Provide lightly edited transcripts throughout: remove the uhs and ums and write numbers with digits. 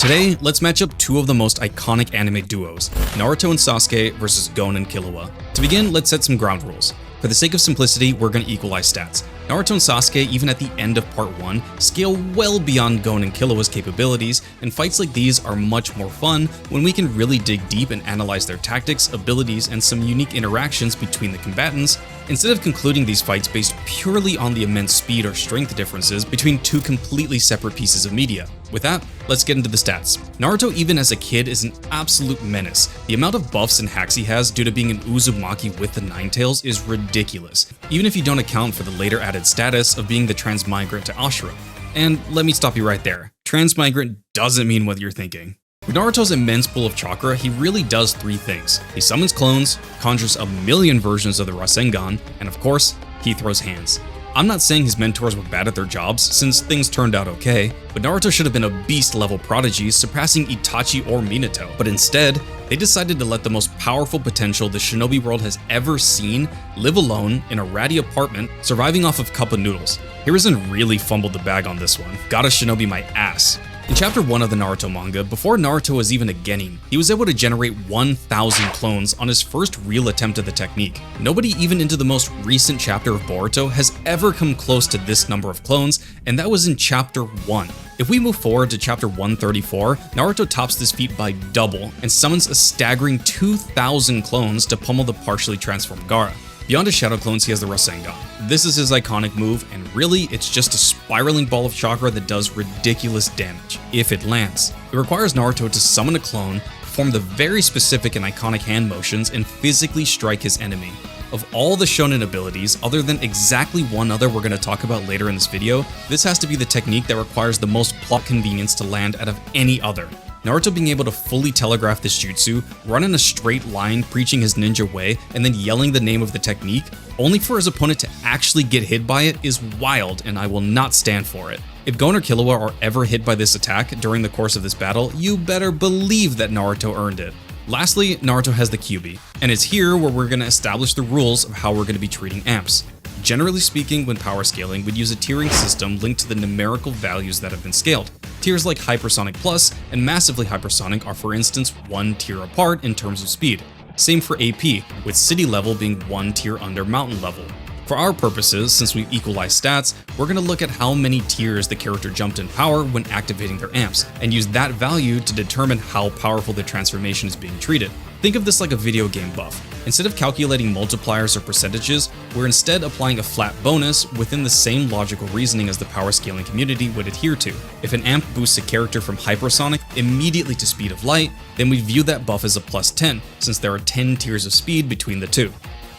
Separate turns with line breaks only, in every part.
Today, let's match up two of the most iconic anime duos, Naruto and Sasuke versus Gon and Killua. To begin, let's set some ground rules. For the sake of simplicity, we're going to equalize stats. Naruto and Sasuke, even at the end of part 1, scale well beyond Gon and Killua's capabilities, and fights like these are much more fun when we can really dig deep and analyze their tactics, abilities, and some unique interactions between the combatants, instead of concluding these fights based purely on the immense speed or strength differences between two completely separate pieces of media. With that, let's get into the stats. Naruto, even as a kid, is an absolute menace. The amount of buffs and hacks he has due to being an Uzumaki with the Nine Tails is ridiculous, even if you don't account for the later added status of being the transmigrant to Ashura. And let me stop you right there. Transmigrant doesn't mean what you're thinking. With Naruto's immense pool of chakra, he really does three things. He summons clones, conjures a million versions of the Rasengan, and of course, he throws hands. I'm not saying his mentors were bad at their jobs, since things turned out okay, but Naruto should have been a beast-level prodigy surpassing Itachi or Minato. But instead, they decided to let the most powerful potential the shinobi world has ever seen live alone in a ratty apartment, surviving off of cup of noodles. Hiruzen really fumbled the bag on this one. Gotta shinobi my ass. In chapter 1 of the Naruto manga, before Naruto was even a genin, he was able to generate 1,000 clones on his first real attempt at the technique. Nobody even into the most recent chapter of Boruto has ever come close to this number of clones, and that was in chapter 1. If we move forward to chapter 134, Naruto tops this feat by double and summons a staggering 2,000 clones to pummel the partially transformed Gaara. Beyond his shadow clones, he has the Rasengan. This is his iconic move, and really, it's just a spiraling ball of chakra that does ridiculous damage, if it lands. It requires Naruto to summon a clone, perform the very specific and iconic hand motions, and physically strike his enemy. Of all the shonen abilities, other than exactly one other we're going to talk about later in this video, this has to be the technique that requires the most plot convenience to land out of any other. Naruto being able to fully telegraph this jutsu, run in a straight line preaching his ninja way, and then yelling the name of the technique, only for his opponent to actually get hit by it, is wild, and I will not stand for it. If Gon or Killua are ever hit by this attack during the course of this battle, you better believe that Naruto earned it. Lastly, Naruto has the Kyuubi, and it's here where we're going to establish the rules of how we're going to be treating amps. Generally speaking, when power scaling, we'd use a tiering system linked to the numerical values that have been scaled. Tiers like Hypersonic Plus and Massively Hypersonic are, for instance, one tier apart in terms of speed. Same for AP, with City level being one tier under Mountain level. For our purposes, since we've equalized stats, we're going to look at how many tiers the character jumped in power when activating their amps, and use that value to determine how powerful the transformation is being treated. Think of this like a video game buff. Instead of calculating multipliers or percentages, we're instead applying a flat bonus within the same logical reasoning as the power scaling community would adhere to. If an amp boosts a character from hypersonic immediately to speed of light, then we view that buff as a plus 10, since there are 10 tiers of speed between the two.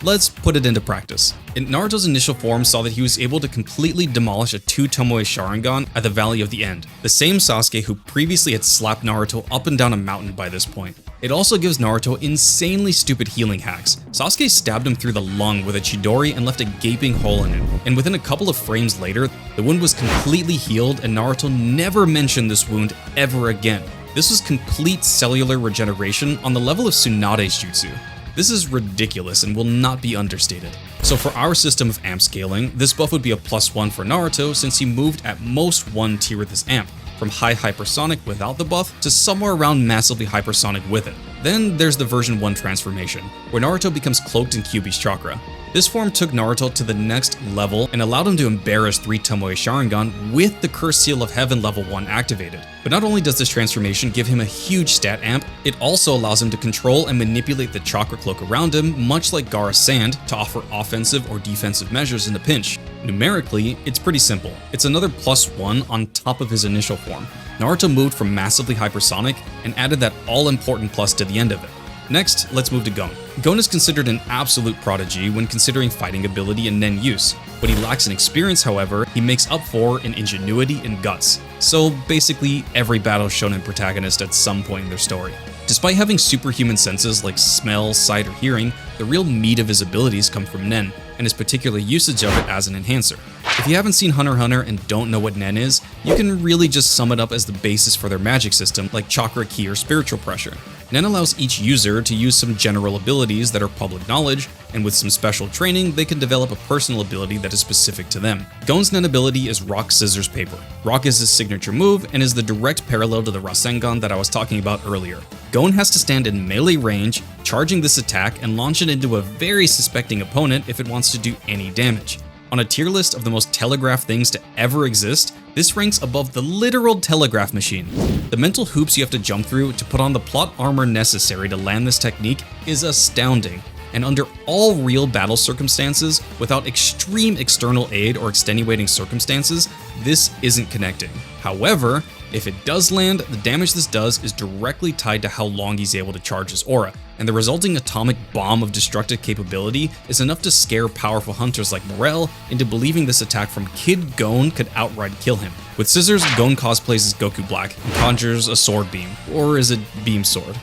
Let's put it into practice. Naruto's initial form saw that he was able to completely demolish a 2 Tomoe Sharingan at the Valley of the End, the same Sasuke who previously had slapped Naruto up and down a mountain by this point. It also gives Naruto insanely stupid healing hacks. Sasuke stabbed him through the lung with a Chidori and left a gaping hole in it, and within a couple of frames later, the wound was completely healed and Naruto never mentioned this wound ever again. This was complete cellular regeneration on the level of Tsunade's jutsu. This is ridiculous and will not be understated. So for our system of amp scaling, this buff would be a +1 for Naruto since he moved at most one tier with his amp, from high hypersonic without the buff to somewhere around massively hypersonic with it. Then there's the version 1 transformation, where Naruto becomes cloaked in Kyuubi's chakra. This form took Naruto to the next level and allowed him to embarrass 3 Tomoe Sharingan with the Curse Seal of Heaven level 1 activated. But not only does this transformation give him a huge stat amp, it also allows him to control and manipulate the chakra cloak around him, much like Gaara's sand, to offer offensive or defensive measures in a pinch. Numerically, it's pretty simple. It's another +1 on top of his initial form. Naruto moved from massively hypersonic and added that all-important plus to the end of it. Next, let's move to Gon. Gon is considered an absolute prodigy when considering fighting ability and nen use. What he lacks in experience, however, he makes up for in ingenuity and guts. So basically, every battle shonen protagonist at some point in their story. Despite having superhuman senses like smell, sight, or hearing, the real meat of his abilities come from nen, and his particular usage of it as an enhancer. If you haven't seen Hunter x Hunter and don't know what nen is, you can really just sum it up as the basis for their magic system like chakra, ki, or spiritual pressure. Nen allows each user to use some general abilities that are public knowledge, and with some special training, they can develop a personal ability that is specific to them. Gon's Nen ability is Rock, Scissors, Paper. Rock is his signature move and is the direct parallel to the Rasengan that I was talking about earlier. Gon has to stand in melee range, charging this attack and launch it into a very suspecting opponent if it wants to do any damage. On a tier list of the most telegraph things to ever exist, this ranks above the literal telegraph machine. The mental hoops you have to jump through to put on the plot armor necessary to land this technique is astounding, and under all real battle circumstances, without extreme external aid or extenuating circumstances, this isn't connecting. However, if it does land, the damage this does is directly tied to how long he's able to charge his aura, and the resulting atomic bomb of destructive capability is enough to scare powerful hunters like Morel into believing this attack from Kid Gon could outright kill him. With Scissors, Gon cosplays as Goku Black and conjures a sword beam, or is it beam sword?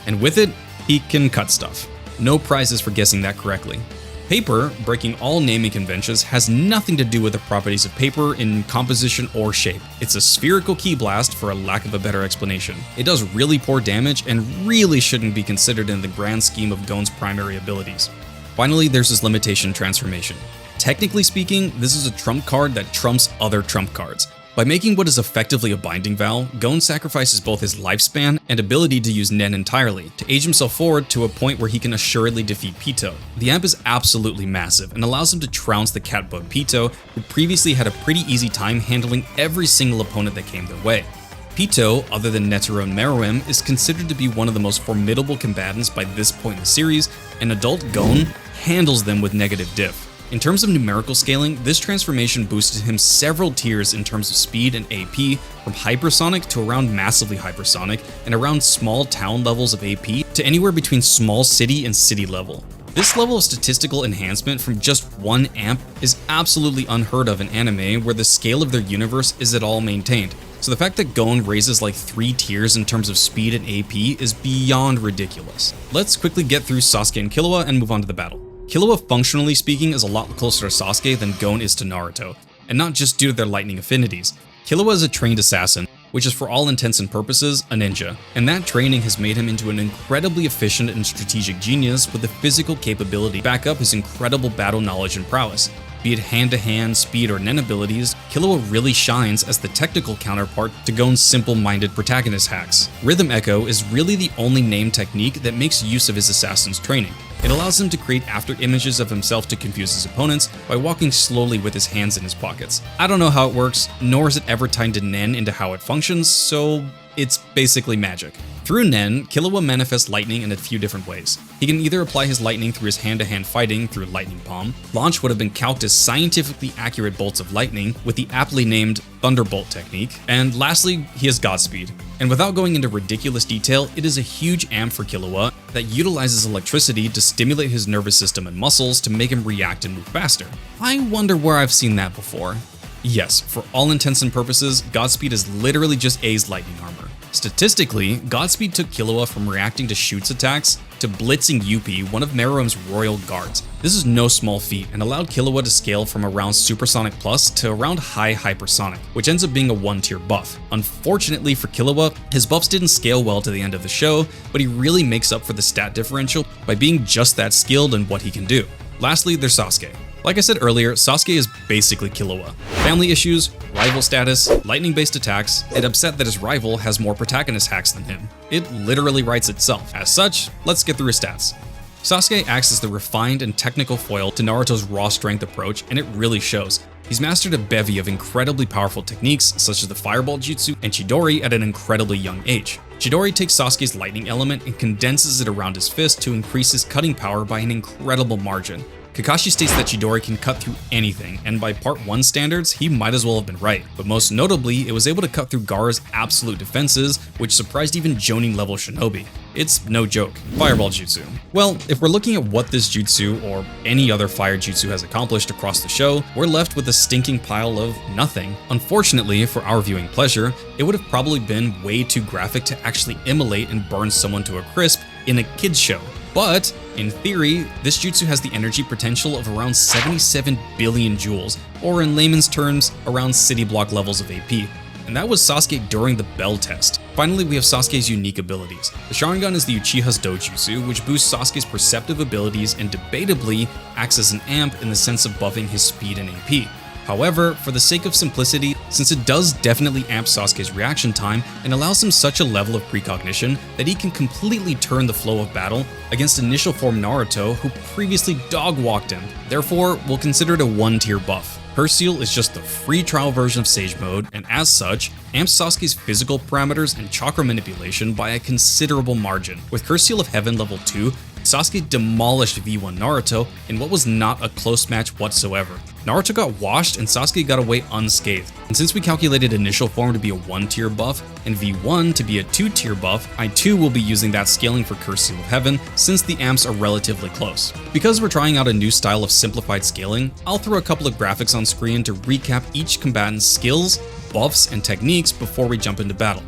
And with it, he can cut stuff. No prizes for guessing that correctly. Paper, breaking all naming conventions, has nothing to do with the properties of paper in composition or shape. It's a spherical ki blast for a lack of a better explanation. It does really poor damage and really shouldn't be considered in the grand scheme of Gon's primary abilities. Finally, there's his limitation transformation. Technically speaking, this is a trump card that trumps other trump cards. By making what is effectively a binding vow, Gon sacrifices both his lifespan and ability to use Nen entirely, to age himself forward to a point where he can assuredly defeat Pito. The amp is absolutely massive and allows him to trounce the catbug Pito, who previously had a pretty easy time handling every single opponent that came their way. Pito, other than Netero and Meruem, is considered to be one of the most formidable combatants by this point in the series, and adult Gon handles them with negative diff. In terms of numerical scaling, this transformation boosted him several tiers in terms of speed and AP, from hypersonic to around massively hypersonic, and around small town levels of AP to anywhere between small city and city level. This level of statistical enhancement from just one amp is absolutely unheard of in anime where the scale of their universe is at all maintained. So the fact that Gon raises like 3 tiers in terms of speed and AP is beyond ridiculous. Let's quickly get through Sasuke and Killua and move on to the battle. Killua, functionally speaking, is a lot closer to Sasuke than Gon is to Naruto, and not just due to their lightning affinities. Killua is a trained assassin, which is for all intents and purposes a ninja, and that training has made him into an incredibly efficient and strategic genius with the physical capability to back up his incredible battle knowledge and prowess. Be it hand-to-hand, speed, or Nen abilities, Killua really shines as the technical counterpart to Gon's simple-minded protagonist hacks. Rhythm Echo is really the only named technique that makes use of his assassin's training. It allows him to create after images of himself to confuse his opponents by walking slowly with his hands in his pockets. I don't know how it works, nor is it ever tied to Nen into how it functions, so it's basically magic. Through Nen, Killua manifests lightning in a few different ways. He can either apply his lightning through his hand-to-hand fighting through Lightning Palm, launch what have been calced as scientifically accurate bolts of lightning with the aptly named Thunderbolt technique, and lastly, he has Godspeed. And without going into ridiculous detail, it is a huge amp for Killua that utilizes electricity to stimulate his nervous system and muscles to make him react and move faster. I wonder where I've seen that before. Yes, for all intents and purposes, Godspeed is literally just A's lightning armor. Statistically, Godspeed took Killua from reacting to Shoot's attacks to blitzing Yuppie, one of Meruem's royal guards. This is no small feat and allowed Killua to scale from around Supersonic Plus to around High Hypersonic, which ends up being a 1-tier buff. Unfortunately for Killua, his buffs didn't scale well to the end of the show, but he really makes up for the stat differential by being just that skilled in what he can do. Lastly, there's Sasuke. Like I said earlier, Sasuke is basically Killua. Family issues, rival status, lightning-based attacks, and upset that his rival has more protagonist hacks than him. It literally writes itself. As such, let's get through his stats. Sasuke acts as the refined and technical foil to Naruto's raw strength approach, and it really shows. He's mastered a bevy of incredibly powerful techniques such as the Fireball Jutsu and Chidori at an incredibly young age. Chidori takes Sasuke's lightning element and condenses it around his fist to increase his cutting power by an incredible margin. Kakashi states that Chidori can cut through anything, and by Part 1 standards, he might as well have been right. But most notably, it was able to cut through Gaara's absolute defenses, which surprised even Jonin-level shinobi. It's no joke. Fireball Jutsu. Well, if we're looking at what this jutsu, or any other fire jutsu has accomplished across the show, we're left with a stinking pile of nothing. Unfortunately, for our viewing pleasure, it would have probably been way too graphic to actually immolate and burn someone to a crisp in a kid's show. But, in theory, this jutsu has the energy potential of around 77 billion joules, or in layman's terms, around city block levels of AP. And that was Sasuke during the Bell test. Finally, we have Sasuke's unique abilities. The Sharingan is the Uchiha's Dojutsu, which boosts Sasuke's perceptive abilities and debatably acts as an amp in the sense of buffing his speed and AP. However, for the sake of simplicity, since it does definitely amp Sasuke's reaction time and allows him such a level of precognition that he can completely turn the flow of battle against initial form Naruto, who previously dog-walked him. Therefore, we'll consider it a 1-tier buff. Perseal is just the free trial version of Sage Mode, and as such, amps Sasuke's physical parameters and chakra manipulation by a considerable margin. With Curseal of Heaven level 2, Sasuke demolished V1 Naruto in what was not a close match whatsoever. Naruto got washed and Sasuke got away unscathed. And since we calculated initial form to be a 1-tier buff and V1 to be a 2-tier buff, I too will be using that scaling for Curseal of Heaven since the amps are relatively close. Because we're trying out a new style of simplified scaling, I'll throw a couple of graphics on screen to recap each combatant's skills, buffs, and techniques before we jump into battle.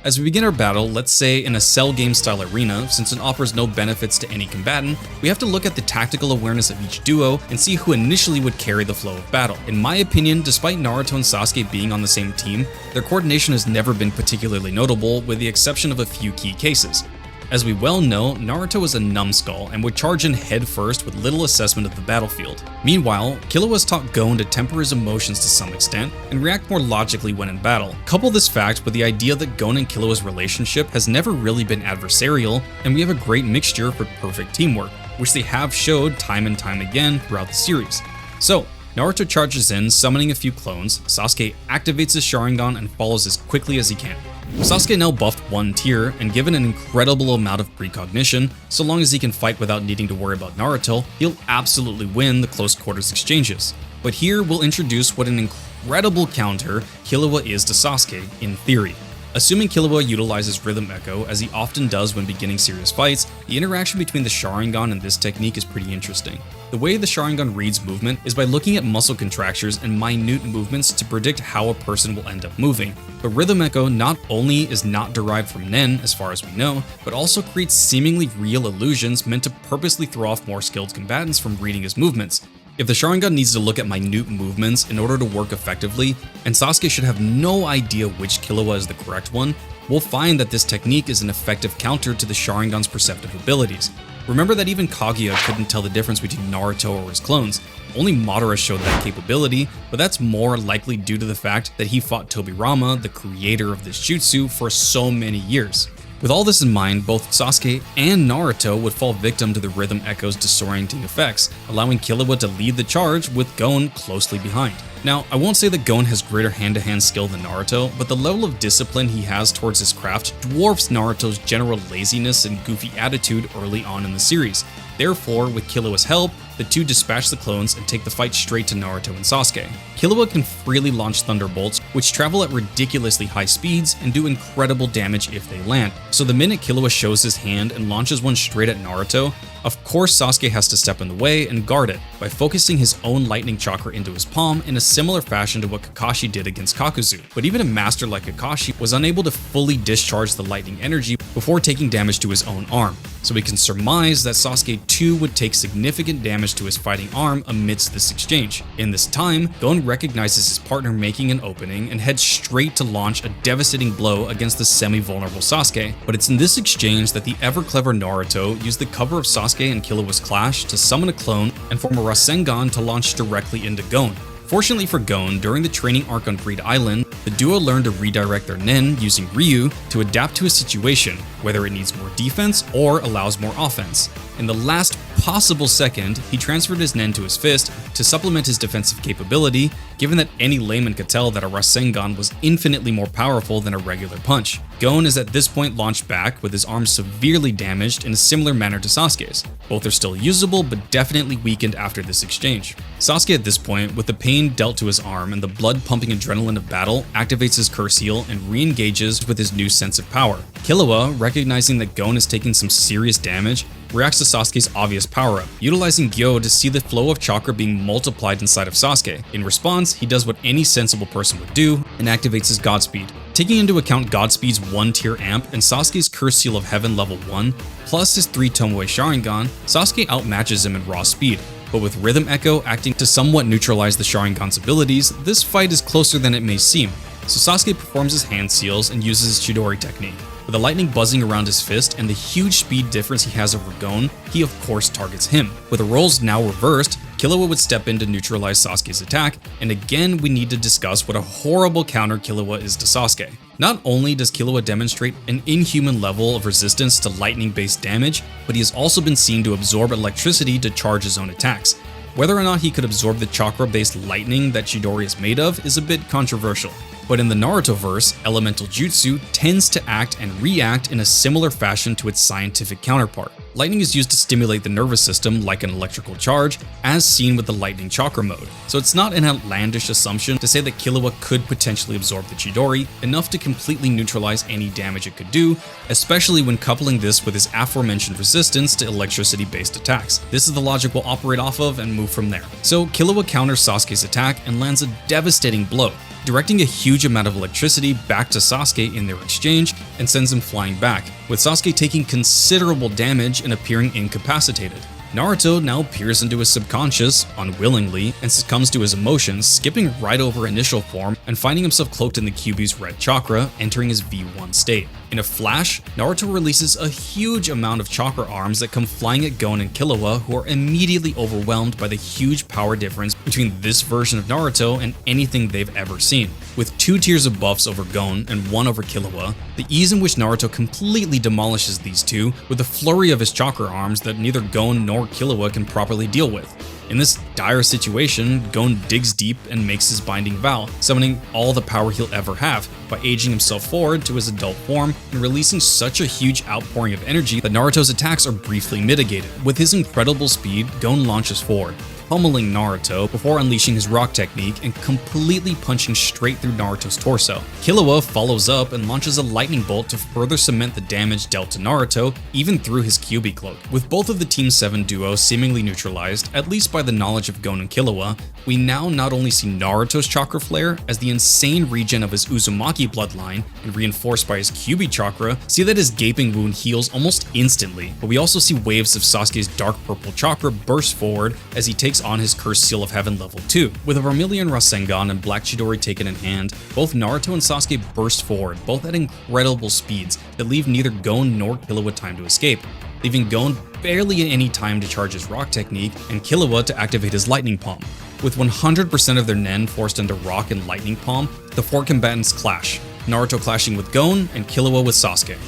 As we begin our battle, let's say in a cell game style arena, since it offers no benefits to any combatant, we have to look at the tactical awareness of each duo and see who initially would carry the flow of battle. In my opinion, despite Naruto and Sasuke being on the same team, their coordination has never been particularly notable with the exception of a few key cases. As we well know, Naruto is a numbskull and would charge in head first with little assessment of the battlefield. Meanwhile, Killua has taught Gon to temper his emotions to some extent and react more logically when in battle. Couple this fact with the idea that Gon and Killua's relationship has never really been adversarial, and we have a great mixture for perfect teamwork, which they have showed time and time again throughout the series. So, Naruto charges in, summoning a few clones, Sasuke activates his Sharingan and follows as quickly as he can. Sasuke now buffed 1 tier and given an incredible amount of precognition, so long as he can fight without needing to worry about Naruto, he'll absolutely win the close quarters exchanges. But here we'll introduce what an incredible counter Killua is to Sasuke, in theory. Assuming Killua utilizes Rhythm Echo, as he often does when beginning serious fights, the interaction between the Sharingan and this technique is pretty interesting. The way the Sharingan reads movement is by looking at muscle contractures and minute movements to predict how a person will end up moving. But Rhythm Echo not only is not derived from Nen, as far as we know, but also creates seemingly real illusions meant to purposely throw off more skilled combatants from reading his movements. If the Sharingan needs to look at minute movements in order to work effectively, and Sasuke should have no idea which Killua is the correct one, we'll find that this technique is an effective counter to the Sharingan's perceptive abilities. Remember that even Kaguya couldn't tell the difference between Naruto or his clones. Only Madara showed that capability, but that's more likely due to the fact that he fought Tobirama, the creator of this jutsu, for so many years. With all this in mind, both Sasuke and Naruto would fall victim to the Rhythm Echo's disorienting effects, allowing Killua to lead the charge with Gon closely behind. Now, I won't say that Gon has greater hand-to-hand skill than Naruto, but the level of discipline he has towards his craft dwarfs Naruto's general laziness and goofy attitude early on in the series. Therefore, with Killua's help, the two dispatch the clones and take the fight straight to Naruto and Sasuke. Killua can freely launch thunderbolts, which travel at ridiculously high speeds and do incredible damage if they land. So the minute Killua shows his hand and launches one straight at Naruto, of course Sasuke has to step in the way and guard it by focusing his own lightning chakra into his palm in a similar fashion to what Kakashi did against Kakuzu. But even a master like Kakashi was unable to fully discharge the lightning energy before taking damage to his own arm. So we can surmise that Sasuke too would take significant damage to his fighting arm amidst this exchange. In this time, Gon recognizes his partner making an opening and heads straight to launch a devastating blow against the semi-vulnerable Sasuke. But it's in this exchange that the ever-clever Naruto used the cover of Sasuke and Killua's clash to summon a clone and form a Rasengan to launch directly into Gon. Fortunately for Gon, during the training arc on Greed Island, the duo learned to redirect their Nen using Ryu to adapt to a situation, whether it needs more defense or allows more offense. In the last possible second, he transferred his Nen to his fist to supplement his defensive capability, given that any layman could tell that a Rasengan was infinitely more powerful than a regular punch. Gon is at this point launched back with his arm severely damaged in a similar manner to Sasuke's. Both are still usable, but definitely weakened after this exchange. Sasuke at this point, with the pain dealt to his arm and the blood-pumping adrenaline of battle, activates his curse heal and re-engages with his new sense of power. Killua, recognizing that Gon is taking some serious damage, reacts to Sasuke's obvious power-up, utilizing Gyo to see the flow of chakra being multiplied inside of Sasuke. In response, he does what any sensible person would do and activates his Godspeed. Taking into account Godspeed's 1-tier amp and Sasuke's Curse Seal of Heaven level 1, plus his 3 Tomoe Sharingan, Sasuke outmatches him in raw speed. But with Rhythm Echo acting to somewhat neutralize the Sharingan's abilities, this fight is closer than it may seem. So Sasuke performs his hand seals and uses his Chidori technique. With the lightning buzzing around his fist and the huge speed difference he has over Gon, he of course targets him. With the roles now reversed, Killua would step in to neutralize Sasuke's attack, and again we need to discuss what a horrible counter Killua is to Sasuke. Not only does Killua demonstrate an inhuman level of resistance to lightning-based damage, but he has also been seen to absorb electricity to charge his own attacks. Whether or not he could absorb the chakra-based lightning that Chidori is made of is a bit controversial. But in the Naruto verse, elemental jutsu tends to act and react in a similar fashion to its scientific counterpart. Lightning is used to stimulate the nervous system like an electrical charge, as seen with the lightning chakra mode. So it's not an outlandish assumption to say that Killua could potentially absorb the Chidori, enough to completely neutralize any damage it could do, especially when coupling this with his aforementioned resistance to electricity-based attacks. This is the logic we'll operate off of and move from there. So Killua counters Sasuke's attack and lands a devastating blow, directing a huge amount of electricity back to Sasuke in their exchange and sends him flying back, with Sasuke taking considerable damage and appearing incapacitated. Naruto now peers into his subconscious, unwillingly, and succumbs to his emotions, skipping right over initial form and finding himself cloaked in the Kyuubi's red chakra, entering his V1 state. In a flash, Naruto releases a huge amount of chakra arms that come flying at Gon and Killua, who are immediately overwhelmed by the huge power difference between this version of Naruto and anything they've ever seen. With 2 tiers of buffs over Gon and 1 over Killua, the ease in which Naruto completely demolishes these two with a flurry of his chakra arms that neither Gon nor Killua can properly deal with. In this dire situation, Gon digs deep and makes his binding vow, summoning all the power he'll ever have by aging himself forward to his adult form and releasing such a huge outpouring of energy that Naruto's attacks are briefly mitigated. With his incredible speed, Gon launches forward, pummeling Naruto before unleashing his rock technique and completely punching straight through Naruto's torso. Killua follows up and launches a lightning bolt to further cement the damage dealt to Naruto, even through his Kyuubi cloak. With both of the Team 7 duo seemingly neutralized, at least by the knowledge of Gon and Killua, we now not only see Naruto's chakra flare as the insane regen of his Uzumaki bloodline, and reinforced by his Kyuubi chakra, see that his gaping wound heals almost instantly, but we also see waves of Sasuke's dark purple chakra burst forward as he takes on his Cursed Seal of Heaven level 2. With a Vermilion Rasengan and Black Chidori taken in hand, both Naruto and Sasuke burst forward, both at incredible speeds that leave neither Gon nor Killua time to escape, leaving Gon barely any time to charge his rock technique and Killua to activate his lightning palm. With 100% of their Nen forced into rock and lightning palm, the 4 combatants clash, Naruto clashing with Gon and Killua with Sasuke.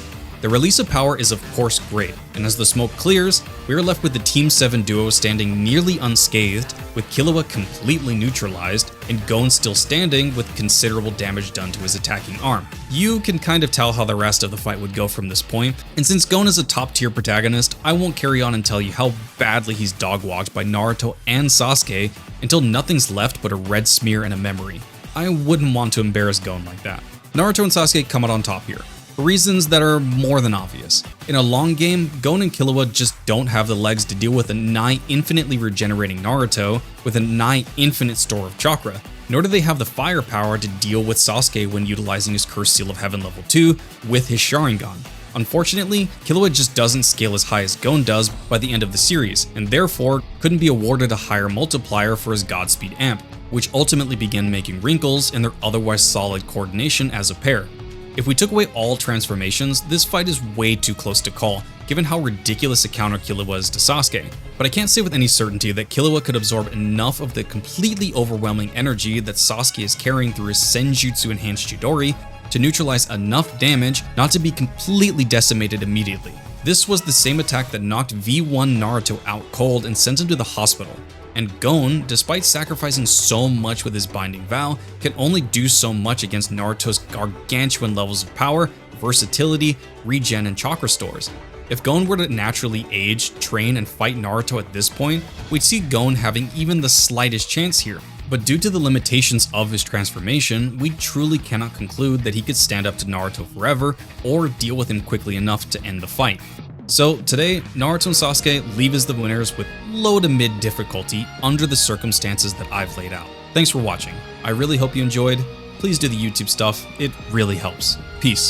The release of power is of course great, and as the smoke clears, we are left with the Team 7 duo standing nearly unscathed, with Killua completely neutralized, and Gon still standing with considerable damage done to his attacking arm. You can kind of tell how the rest of the fight would go from this point, and since Gon is a top tier protagonist, I won't carry on and tell you how badly he's dog-walked by Naruto and Sasuke until nothing's left but a red smear and a memory. I wouldn't want to embarrass Gon like that. Naruto and Sasuke come out on top here, for reasons that are more than obvious. In a long game, Gon and Killua just don't have the legs to deal with a nigh infinitely regenerating Naruto with a nigh infinite store of chakra, nor do they have the firepower to deal with Sasuke when utilizing his Cursed Seal of Heaven level 2 with his Sharingan. Unfortunately, Killua just doesn't scale as high as Gon does by the end of the series, and therefore couldn't be awarded a higher multiplier for his Godspeed amp, which ultimately began making wrinkles in their otherwise solid coordination as a pair. If we took away all transformations, this fight is way too close to call, given how ridiculous a counter Killua is to Sasuke. But I can't say with any certainty that Killua could absorb enough of the completely overwhelming energy that Sasuke is carrying through his Senjutsu enhanced Chidori to neutralize enough damage not to be completely decimated immediately. This was the same attack that knocked V1 Naruto out cold and sent him to the hospital. And Gon, despite sacrificing so much with his binding vow, can only do so much against Naruto's gargantuan levels of power, versatility, regen, and chakra stores. If Gon were to naturally age, train, and fight Naruto at this point, we'd see Gon having even the slightest chance here. But due to the limitations of his transformation, we truly cannot conclude that he could stand up to Naruto forever or deal with him quickly enough to end the fight. So today, Naruto and Sasuke leave as the winners with low to mid difficulty under the circumstances that I've laid out. Thanks for watching. I really hope you enjoyed. Please do the YouTube stuff, it really helps. Peace.